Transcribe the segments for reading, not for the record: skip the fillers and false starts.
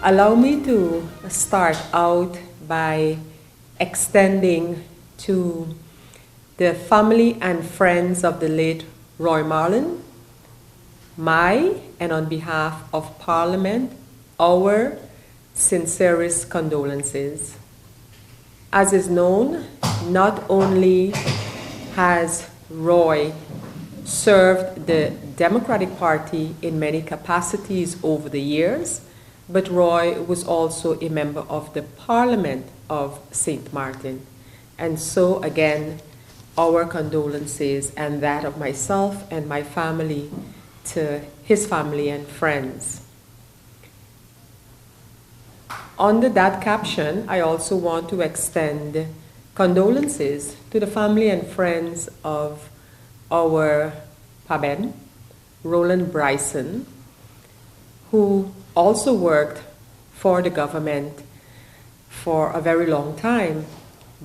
Allow me to start out by extending to the family and friends of the late Roy Marlin, my, and on behalf of Parliament, our sincerest condolences. As is known, not only has Roy served the Democratic Party in many capacities over the years, but Roy was also a member of the Parliament of St. Martin. And so, again, our condolences and that of myself and my family to his family and friends. Under that caption, I also want to extend condolences to the family and friends of our Paben, Roland Bryson, who also worked for the government for a very long time,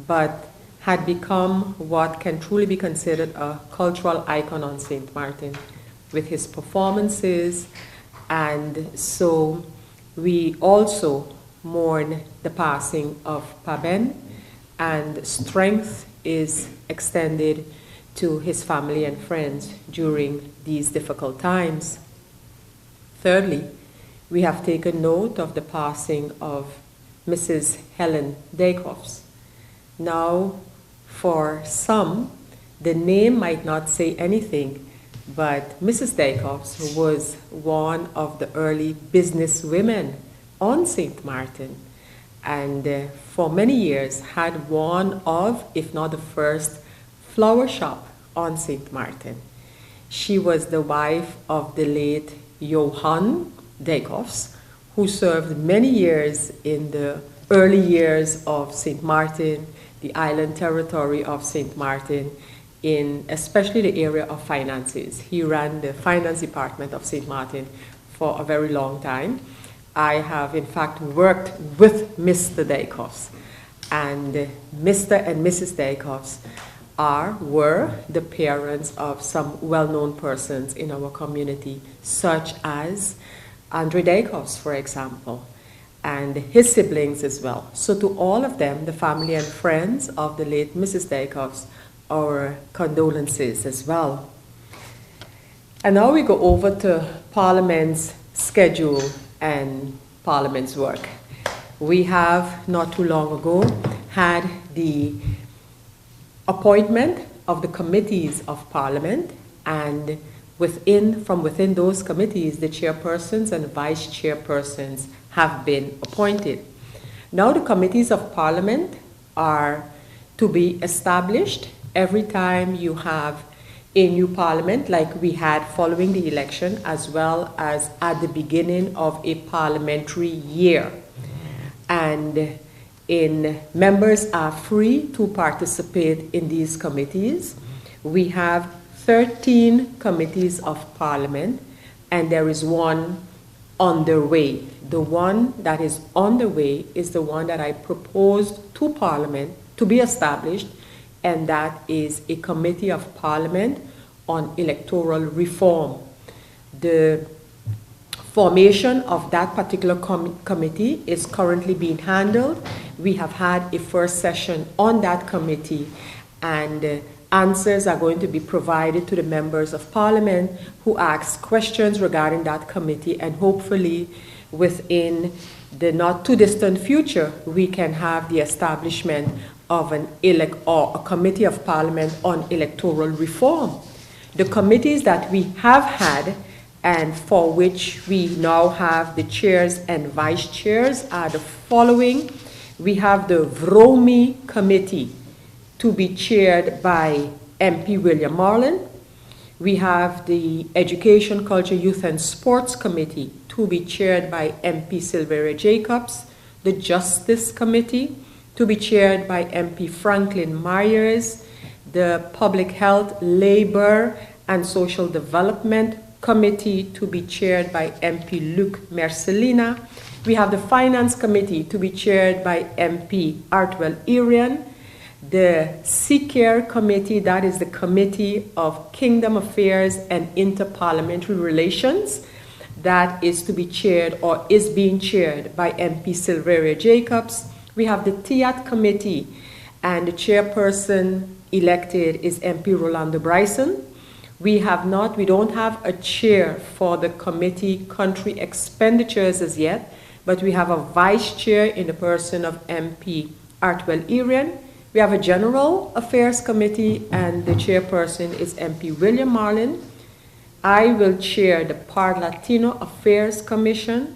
but had become what can truly be considered a cultural icon on St. Martin with his performances. And so we also mourn the passing of Paben, and strength is extended to his family and friends during these difficult times. Thirdly, we have taken note of the passing of Mrs. Helen Daycoffs. Now, for some, the name might not say anything, but Mrs. Daycoffs was one of the early business women on St. Martin, and for many years had one of, if not the first, flower shop on St. Martin. She was the wife of the late Johann Daycoffs, who served many years in the early years of St. Martin, the island territory of St. Martin, in especially the area of finances. He ran the finance department of St. Martin for a very long time. I have, in fact, worked with Mr. Daycoffs, and Mr. and Mrs. Daycoffs were the parents of some well-known persons in our community, such as Andre Daycoffs, for example, and his siblings as well. So to all of them, the family and friends of the late Mrs. Daycoffs, our condolences as well. And now we go over to Parliament's schedule and Parliament's work. We have, not too long ago, had the appointment of the committees of Parliament, and from within those committees, the chairpersons and vice chairpersons have been appointed. Now the committees of Parliament are to be established every time you have a new Parliament, like we had following the election, as well as at the beginning of a parliamentary year. And members are free to participate in these committees. We have 13 committees of Parliament, and there is one underway. The one that is underway is the one that I proposed to Parliament to be established, and that is a committee of Parliament on electoral reform. The formation of that particular committee is currently being handled. We have had a first session on that committee, and answers are going to be provided to the members of Parliament who ask questions regarding that committee, and hopefully within the not too distant future we can have the establishment of a committee of Parliament on electoral reform. The committees that we have had and for which we now have the chairs and vice chairs are the following. We have the VROMI committee to be chaired by MP William Marlin. We have the Education, Culture, Youth and Sports Committee to be chaired by MP Silveria Jacobs. The Justice Committee to be chaired by MP Franklin Myers. The Public Health, Labor and Social Development Committee to be chaired by MP Luc Mercelina. We have the Finance Committee to be chaired by MP Artwell Irian. The CCARE Committee, that is the Committee of Kingdom Affairs and Interparliamentary Relations. that is to be chaired or is being chaired by MP Silveria Jacobs. We have the TIAT committee, and the chairperson elected is MP Rolando Bryson. We don't have a chair for the committee country expenditures as yet, but we have a vice chair in the person of MP Artwell Irian. We have a general affairs committee, and the chairperson is MP William Marlin. I will chair the Par-Latino Affairs Commission.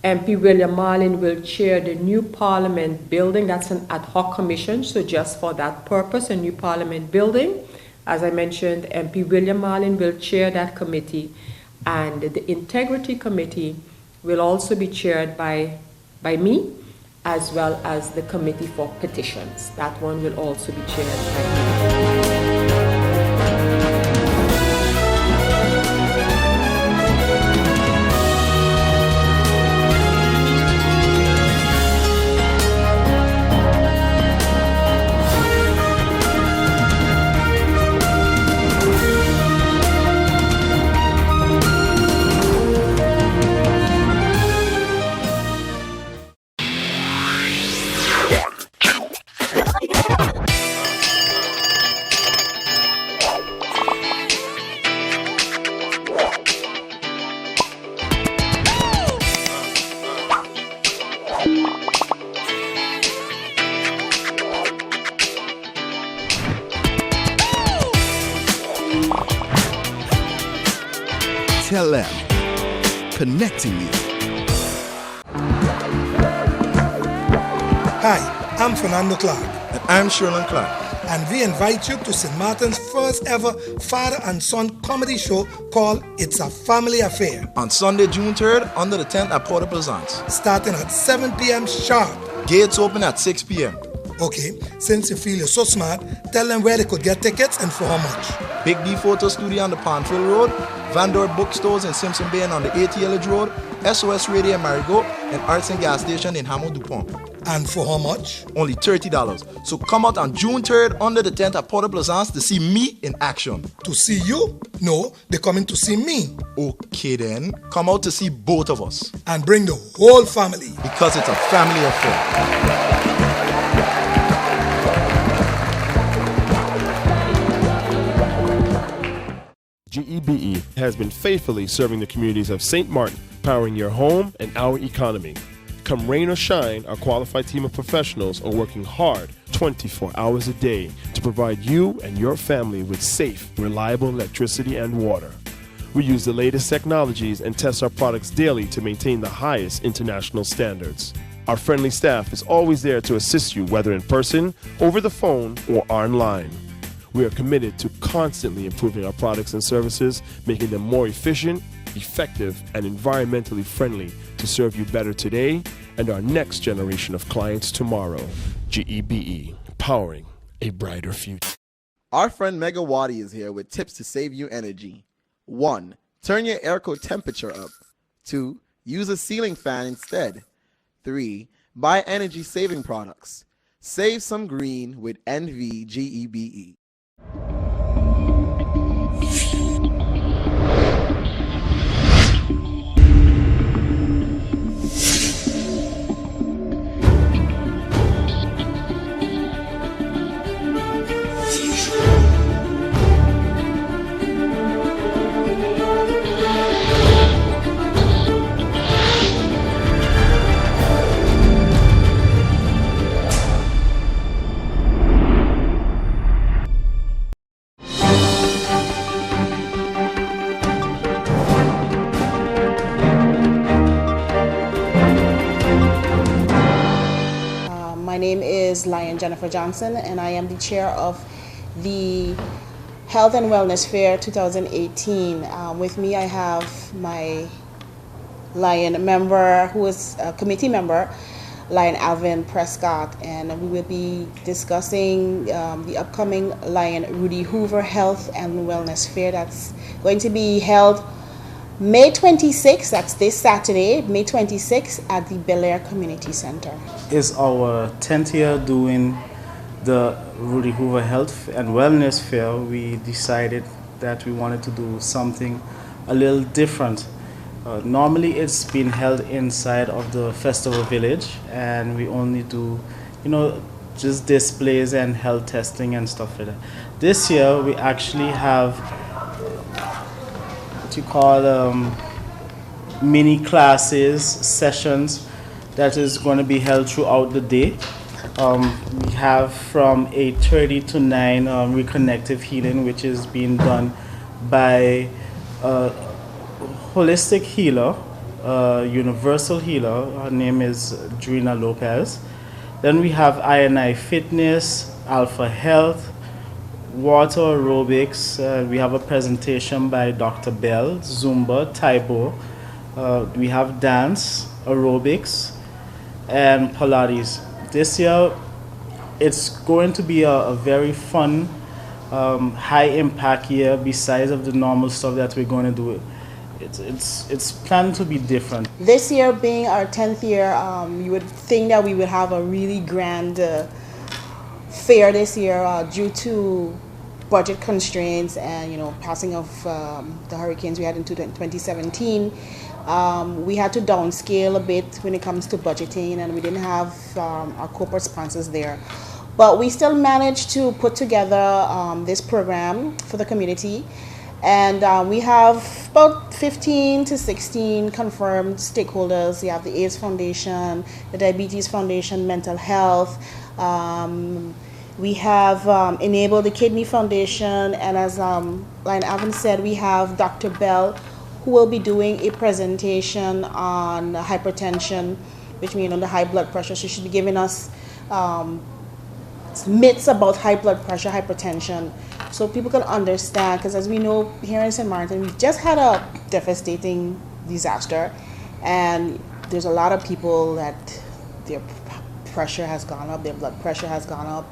MP William Marlin will chair the new Parliament building. That's an ad hoc commission, so just for that purpose, a new Parliament building. As I mentioned, MP William Marlin will chair that committee, and the Integrity Committee will also be chaired by me, as well as the Committee for Petitions. That one will also be chaired by me. Tell them, connecting you. Hi, I'm Fernando Clark. And I'm Sherlyn Clark. And we invite you to St. Martin's first ever father and son comedy show called It's a Family Affair. On Sunday, June 3rd, under the tent at Port au Plaisance. Starting at 7 p.m. sharp. Gates open at 6 p.m. Okay, since you feel you're so smart, tell them where they could get tickets and for how much. Big D Photo Studio on the Pantville Road, Vandor Bookstores in Simpson Bay and on the ATLH Road, SOS Radio in Marigot, and Arts and Gas Station in Hameau Dupont. And for how much? Only $30. So come out on June 3rd under the tent at Port au Plaisance to see me in action. To see you? No, they're coming to see me. Okay then, come out to see both of us. And bring the whole family. Because it's a family affair. GEBE has been faithfully serving the communities of St. Martin, powering your home and our economy. Come rain or shine, our qualified team of professionals are working hard 24 hours a day to provide you and your family with safe, reliable electricity and water. We use the latest technologies and test our products daily to maintain the highest international standards. Our friendly staff is always there to assist you, whether in person, over the phone, or online. We are committed to constantly improving our products and services, making them more efficient, effective, and environmentally friendly to serve you better today and our next generation of clients tomorrow. GEBE, powering a brighter future. Our friend Mega Wadi is here with tips to save you energy. 1. Turn your airco temperature up. 2. Use a ceiling fan instead. 3. Buy energy-saving products. Save some green with NVGEBE. My name is Lion Jennifer Johnson, and I am the chair of the Health and Wellness Fair 2018. With me, I have my Lion member, who is a committee member, Lion Alvin Prescott, and we will be discussing the upcoming Lion Rudy Hoover Health and Wellness Fair that's going to be held May 26th, that's this Saturday, May 26th at the Bel Air Community Center. It's our 10th year doing the Rudy Hoover Health and Wellness Fair. We decided that we wanted to do something a little different. Normally, it's been held inside of the festival village, and we only do, just displays and health testing and stuff like that. This year, we actually have what you call mini classes, sessions that is going to be held throughout the day. We have from 8:30 to 9 reconnective healing, which is being done by a holistic healer, universal healer. Her name is Drina Lopez. Then we have I&I Fitness, Alpha Health, water aerobics. We have a presentation by Dr. Bell, Zumba, Taibo. We have dance, aerobics, and Pilates. This year, it's going to be a very fun, high impact year. Besides of the normal stuff that we're going to do, it's planned to be different. This year being our 10th year, you would think that we would have a really grand fair this year due to budget constraints and passing of the hurricanes we had in 2017. We had to downscale a bit when it comes to budgeting, and we didn't have our corporate sponsors there. But we still managed to put together this program for the community. And we have about 15 to 16 confirmed stakeholders. We have the AIDS Foundation, the Diabetes Foundation, Mental Health. We have enabled the Kidney Foundation. And as Lion Avon said, we have Dr. Bell, who will be doing a presentation on hypertension, which means on the high blood pressure. So she'll be giving us myths about high blood pressure, hypertension, so people can understand, because as we know here in St. Martin, we've just had a devastating disaster, and there's a lot of people that their pressure has gone up, their blood pressure has gone up,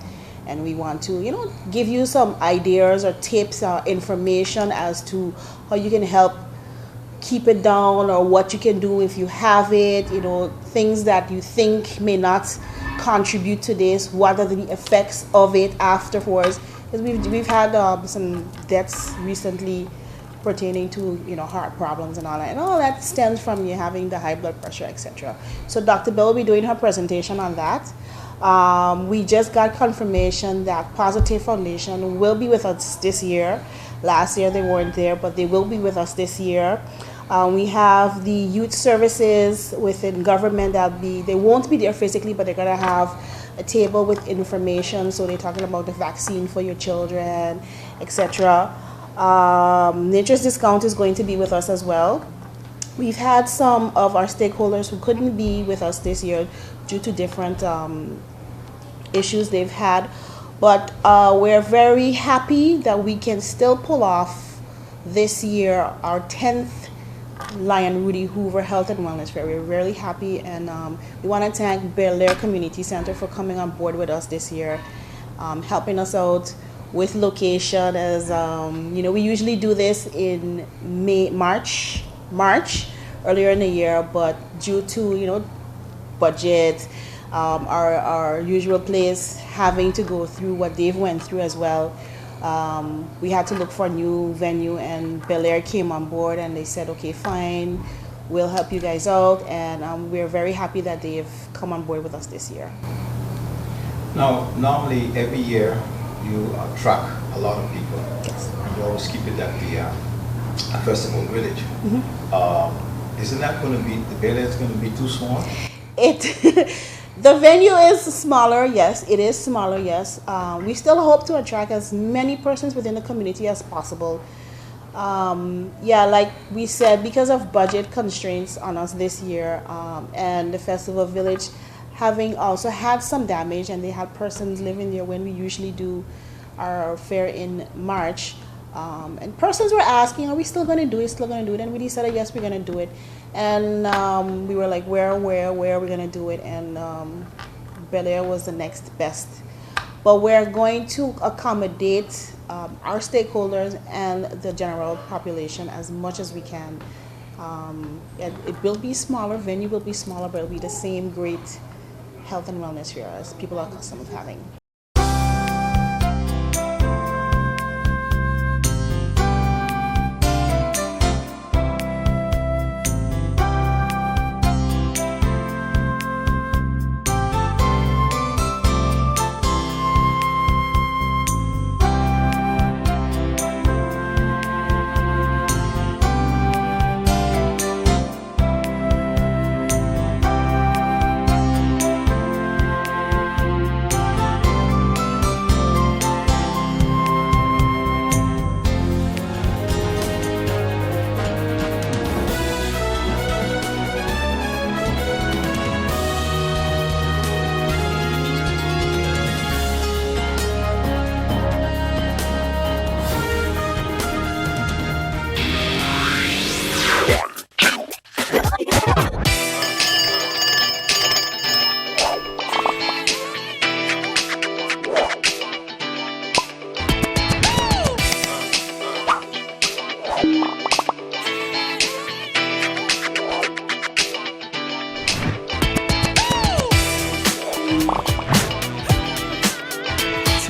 and we want to, give you some ideas or tips or information as to how you can help keep it down, or what you can do if you have it, things that you think may not contribute to this, what are the effects of it afterwards. Because we've had some deaths recently pertaining to heart problems and all that stems from you having the high blood pressure, etc. So Dr. Bell will be doing her presentation on that. We just got confirmation that Positive Foundation will be with us this year. Last year they weren't there, but they will be with us this year. We have the youth services within government they won't be there physically, but they're going to have a table with information. So they're talking about the vaccine for your children, etc. Nature's Discount is going to be with us as well. We've had some of our stakeholders who couldn't be with us this year due to different issues they've had. But we're very happy that we can still pull off this year our 10th Lion Rudy Hoover Health and Wellness Fair. We're really happy, and we want to thank Bel Air Community Center for coming on board with us this year, helping us out with location. As we usually do this in March earlier in the year, but due to budget, our usual place having to go through what they've went through as well. We had to look for a new venue, and Bel Air came on board and they said, okay, fine, we'll help you guys out, and we're very happy that they've come on board with us this year. Now, normally every year you attract a lot of people. Yes. And you always keep it at the festival village. Mm-hmm. Isn't that going to be, the Bel Air is going to be too small? The venue is smaller, yes. It is smaller, yes. We still hope to attract as many persons within the community as possible. Like we said, because of budget constraints on us this year, and the festival village having also had some damage, and they had persons living there when we usually do our fair in March. And persons were asking, are we still going to do it, And we decided, yes, we're going to do it. And we were like, where are we going to do it? And Bel Air was the next best. But we're going to accommodate our stakeholders and the general population as much as we can. It will be smaller, venue will be smaller, but it'll be the same great health and wellness fair as people are accustomed to having.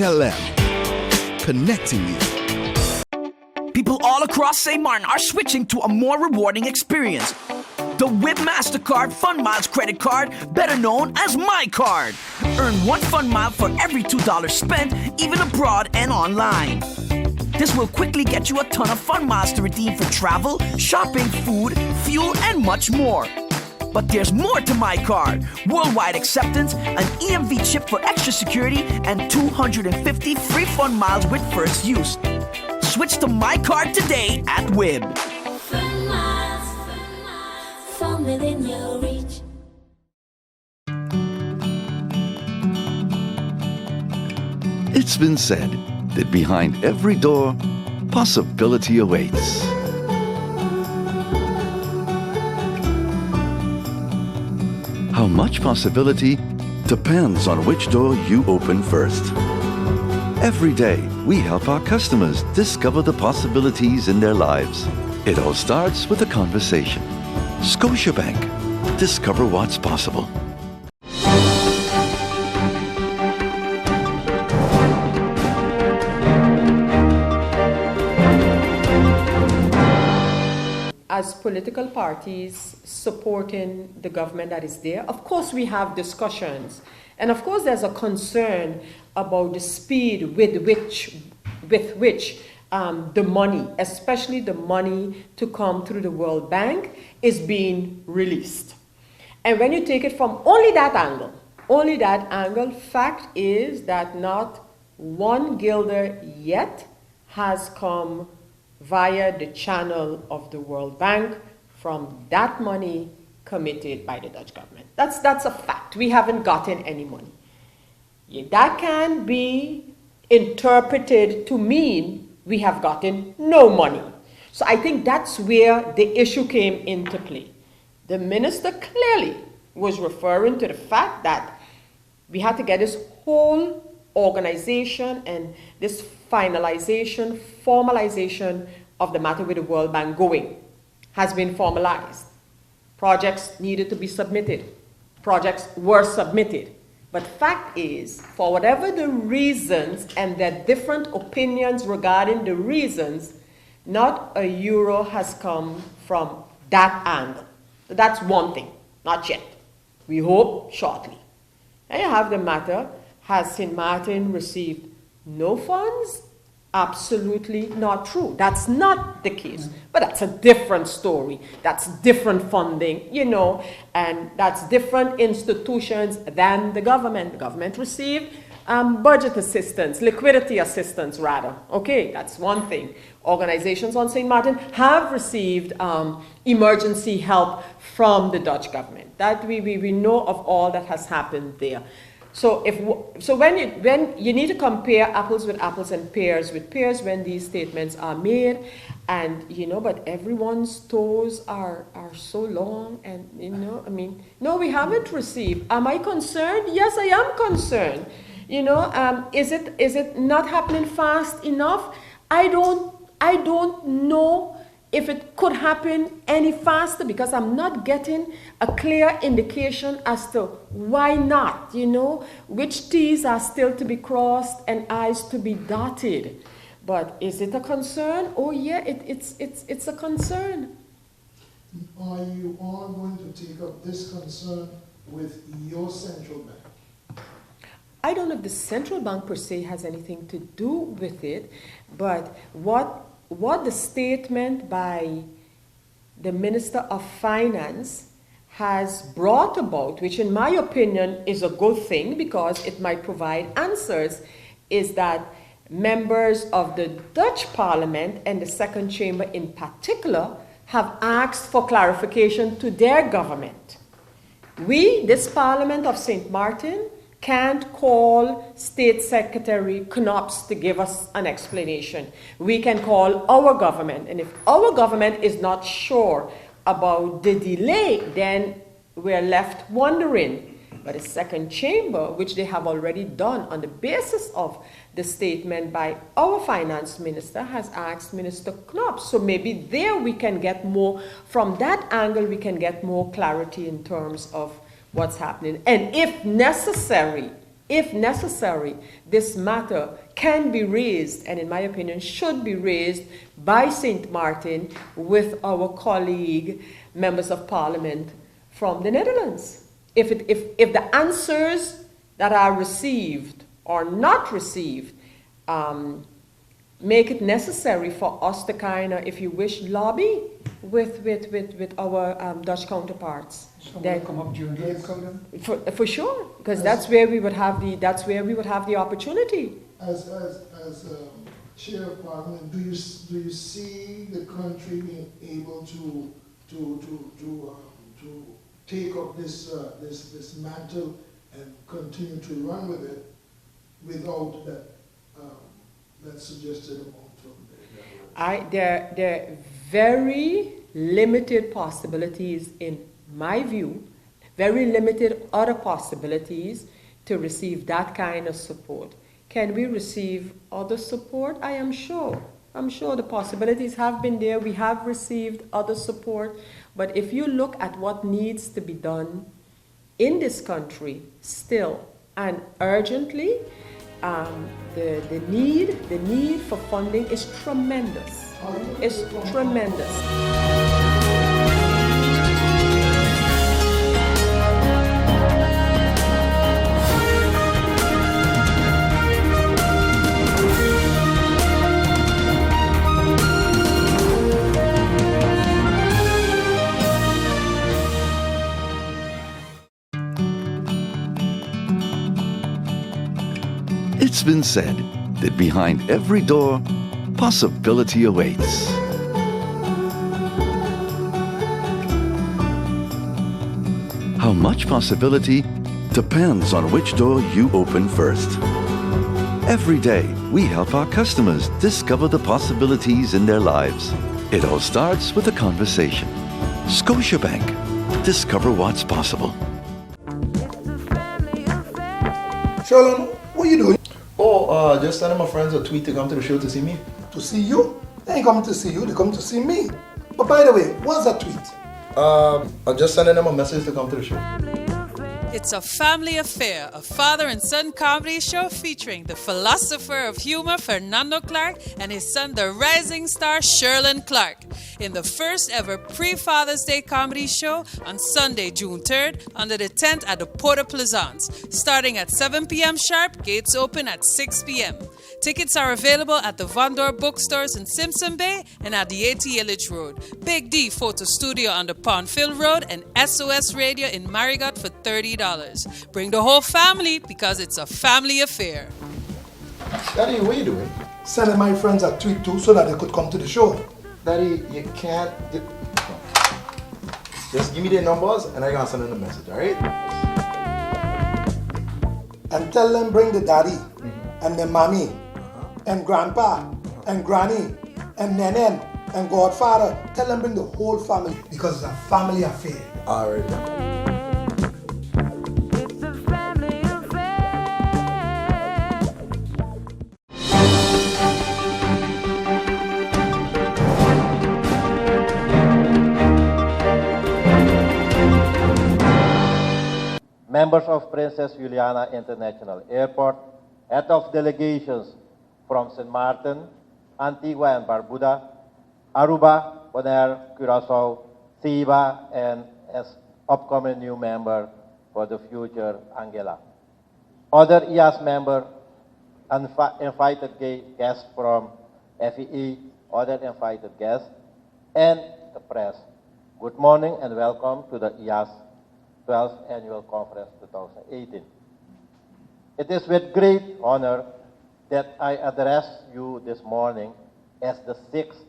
SXM, connecting you. People all across St. Martin are switching to a more rewarding experience. The WIB MasterCard Fun Miles credit card, better known as My Card. Earn 1 Fun Mile for every $2 spent, even abroad and online. This will quickly get you a ton of Fun Miles to redeem for travel, shopping, food, fuel, and much more. But there's more to My Card. Worldwide acceptance, an EMV chip for extra security, and 250 free Fun Miles with first use. Switch to My Card today at WIB. Fun miles from within your reach. It's been said that behind every door, possibility awaits. How much possibility depends on which door you open first. Every day, we help our customers discover the possibilities in their lives. It all starts with a conversation. Scotiabank. Discover what's possible. As political parties supporting the government that is there, of course we have discussions. And of course there's a concern about the speed with which the money, especially the money to come through the World Bank, is being released. And when you take it from only that angle, fact is that not one guilder yet has come via the channel of the World Bank from that money committed by the Dutch government. That's a fact. We haven't gotten any money. That can be interpreted to mean we have gotten no money. So I think that's where the issue came into play. The minister clearly was referring to the fact that we had to get this whole organization and this formalization of the matter with the World Bank going has been formalized. Projects needed to be submitted. Projects were submitted. But fact is, for whatever the reasons and their different opinions regarding the reasons, not a euro has come from that angle. So that's one thing, not yet. We hope shortly. And you have the matter, has St. Martin received no funds? Absolutely not true. That's not the case. But that's a different story. That's different funding, and that's different institutions than the government. The government received budget assistance, liquidity assistance rather. Okay, that's one thing. Organizations on St. Martin have received emergency help from the Dutch government. That we know of all that has happened there. So when you need to compare apples with apples and pears with pears when these statements are made, and but everyone's toes are so long, and no, we haven't received. Am I concerned? Yes, I am concerned. Is it not happening fast enough? I don't know if it could happen any faster, because I'm not getting a clear indication as to why not, which T's are still to be crossed and I's to be dotted. But is it a concern? Oh yeah, it's a concern. Are you all going to take up this concern with your central bank? I don't know if the central bank per se has anything to do with it, but what the statement by the Minister of Finance has brought about, which in my opinion is a good thing because it might provide answers, is that members of the Dutch Parliament and the Second Chamber in particular have asked for clarification to their government. We, this Parliament of St. Martin, can't call State Secretary Knops to give us an explanation. We can call our government, and if our government is not sure about the delay, then we're left wondering. But the Second Chamber, which they have already done on the basis of the statement by our Finance Minister, has asked Minister Knops. So maybe there we can get more, from that angle we can get more clarity in terms of what's happening. And if necessary, if necessary, this matter can be raised, and in my opinion should be raised by St. Martin with our colleague members of parliament from the Netherlands. If the answers that are received or not received make it necessary for us to kind of, if you wish, lobby with our Dutch counterparts. So will come up during the program? For sure, because that's where we would have the opportunity. As chair of parliament, do you see the country being able to take up this mantle and continue to run with it without that suggested amount from the There are very limited possibilities, in my view, very limited other possibilities to receive that kind of support. Can we receive other support? I am sure. I'm sure the possibilities have been there. We have received other support. But if you look at what needs to be done in this country still and urgently, the need for funding is tremendous. It's tremendous. It's been said that behind every door, possibility awaits. How much possibility depends on which door you open first. Every day, we help our customers discover the possibilities in their lives. It all starts with a conversation. Scotiabank. Discover what's possible. Sherlon, what are you doing? Oh, just sending my friends a tweet to come to the show to see me. To see you? They ain't coming to see you, they come to see me. But by the way, what's that tweet? I'm just sending them a message to come to the show. It's a family affair, a father and son comedy show featuring the philosopher of humor Fernando Clark and his son, the rising star Sherlon Clark, in the first ever pre-Father's Day comedy show on Sunday, June 3rd, under the tent at the Porta Plaisance, starting at 7 p.m. sharp, gates open at 6 p.m. Tickets are available at the Vandor bookstores in Simpson Bay and at the 80 Illich Road, Big D Photo Studio on the Pondfield Road, and SOS Radio in Marigot for $30. Bring the whole family because it's a family affair. Daddy, what are you doing? Sending my friends a tweet too so that they could come to the show. Daddy, you can't. Just give me their numbers and I'm gonna send them a message, alright? And tell them bring the daddy and the mommy and grandpa and granny and nenen and godfather. Tell them bring the whole family because it's a family affair. Alright. Members of Princess Juliana International Airport, head of delegations from St. Martin, Antigua and Barbuda, Aruba, Bonaire, Curaçao, Siba, and as upcoming new member for the future, Angela. Other IAS member, invited guests from FEE, other invited guests, and the press. Good morning and welcome to the IAS 12th Annual Conference 2018. It is with great honor that I address you this morning as the 6th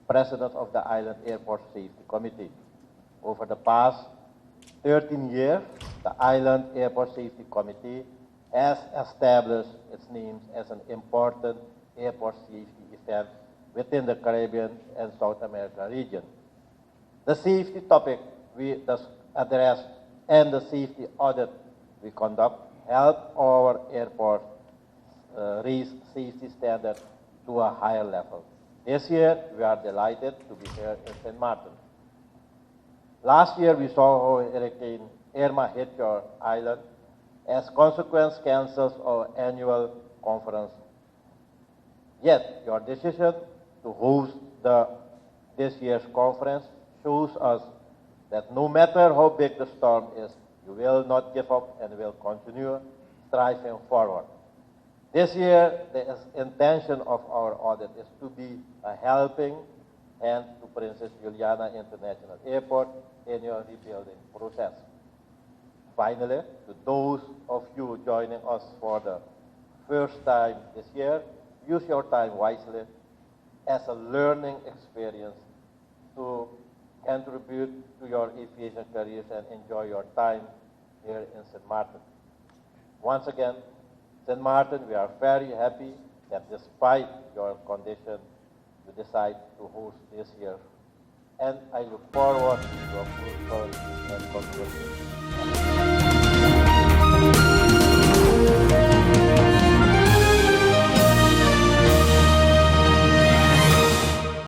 President of the Island Airport Safety Committee. Over the past 13 years, the Island Airport Safety Committee has established its name as an important airport safety event within the Caribbean and South America region. The safety topic we address and the safety audit we conduct help our airport raise safety standards to a higher level. This year, we are delighted to be here in St. Martin. Last year, we saw how Hurricane Irma hit your island, as consequence cancels our annual conference. Yet, your decision to host this year's conference shows us that no matter how big the storm is, you will not give up and will continue striving forward. This year, the intention of our audit is to be a helping hand to Princess Juliana International Airport in your rebuilding process. Finally, to those of you joining us for the first time this year, use your time wisely as a learning experience to contribute to your aviation careers and enjoy your time here in St. Martin. Once again, St. Martin, we are very happy that despite your condition, you decide to host this year. And I look forward to your